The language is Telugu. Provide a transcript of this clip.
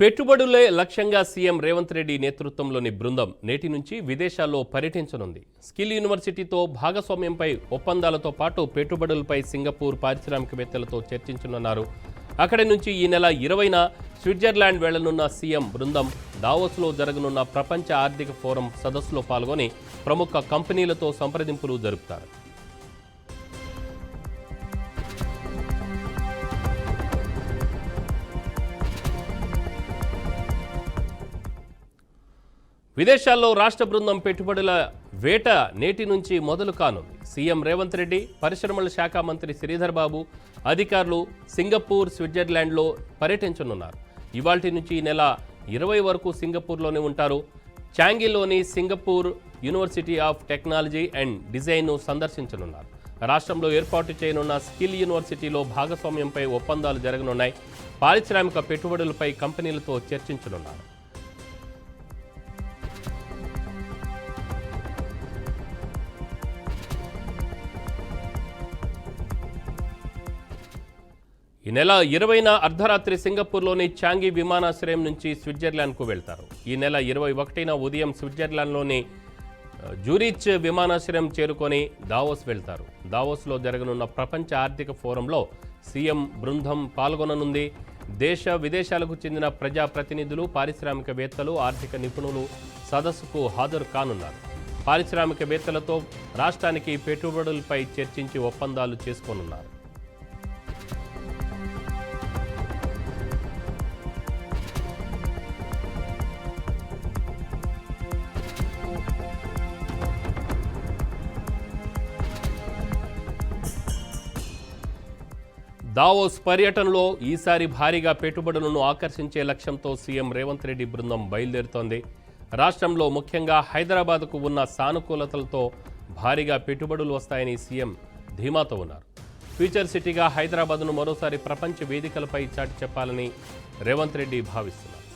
పెట్టుబడులే లక్ష్యంగా సీఎం రేవంత్ రెడ్డి నేతృత్వంలోని బృందం నేటి నుంచి విదేశాల్లో పర్యటించనుంది. స్కిల్ యూనివర్సిటీతో భాగస్వామ్యంపై ఒప్పందాలతో పాటు పెట్టుబడులపై సింగపూర్ పారిశ్రామికవేత్తలతో చర్చించనున్నారు. అక్కడి నుంచి ఈ నెల 20న స్విట్జర్లాండ్ వెళ్లనున్న సీఎం బృందం దావోస్లో జరగనున్న ప్రపంచ ఆర్థిక ఫోరం సదస్సులో పాల్గొని ప్రముఖ కంపెనీలతో సంప్రదింపులు జరుపుతారు. విదేశాల్లో రాష్ట్ర బృందం పెట్టుబడుల వేట నేటి నుంచి మొదలు కానుంది. సీఎం రేవంత్ రెడ్డి, పరిశ్రమల శాఖ మంత్రి శ్రీధర్ బాబు అధికారులు సింగపూర్, స్విట్జర్లాండ్లో పర్యటించనున్నారు. ఇవాల్టి నుంచి ఈ నెల 20 వరకు సింగపూర్లోనే ఉంటారు. చాంగిలోని Singapore University of Technology and డిజైన్ను సందర్శించనున్నారు. రాష్ట్రంలో ఏర్పాటు చేయనున్న స్కిల్ యూనివర్సిటీలో భాగస్వామ్యంపై ఒప్పందాలు జరగనున్నాయి. పారిశ్రామిక పెట్టుబడులపై కంపెనీలతో చర్చించనున్నారు. ఈ నెల 20న అర్ధరాత్రి సింగపూర్లోని చాంగి విమానాశ్రయం నుంచి స్విట్జర్లాండ్కు వెళ్తారు. ఈ నెల 21న ఉదయం స్విట్జర్లాండ్లోని జూరిచ్ విమానాశ్రయం చేరుకొని దావోస్ వెళ్తారు. దావోస్లో జరగనున్న ప్రపంచ ఆర్థిక ఫోరంలో సీఎం బృందం పాల్గొననుంది. దేశ విదేశాలకు చెందిన ప్రజాప్రతినిధులు, పారిశ్రామికవేత్తలు, ఆర్థిక నిపుణులు సదస్సుకు హాజరు కానున్నారు. పారిశ్రామికవేత్తలతో రాష్ట్రానికి పెట్టుబడులపై చర్చించి ఒప్పందాలు చేసుకోనున్నారు. దావోస్ పర్యటనలో ఈసారి భారీగా పెట్టుబడులను ఆకర్షించే లక్ష్యంతో సీఎం రేవంత్ రెడ్డి బృందం బయలుదేరుతోంది. రాష్ట్రంలో ముఖ్యంగా హైదరాబాద్కు ఉన్న సానుకూలతలతో భారీగా పెట్టుబడులు వస్తాయని సీఎం ధీమాతో ఉన్నారు. ఫ్యూచర్ సిటీగా హైదరాబాద్ను మరోసారి ప్రపంచ వేదికలపై చాటి చెప్పాలని రేవంత్ రెడ్డి భావిస్తున్నారు.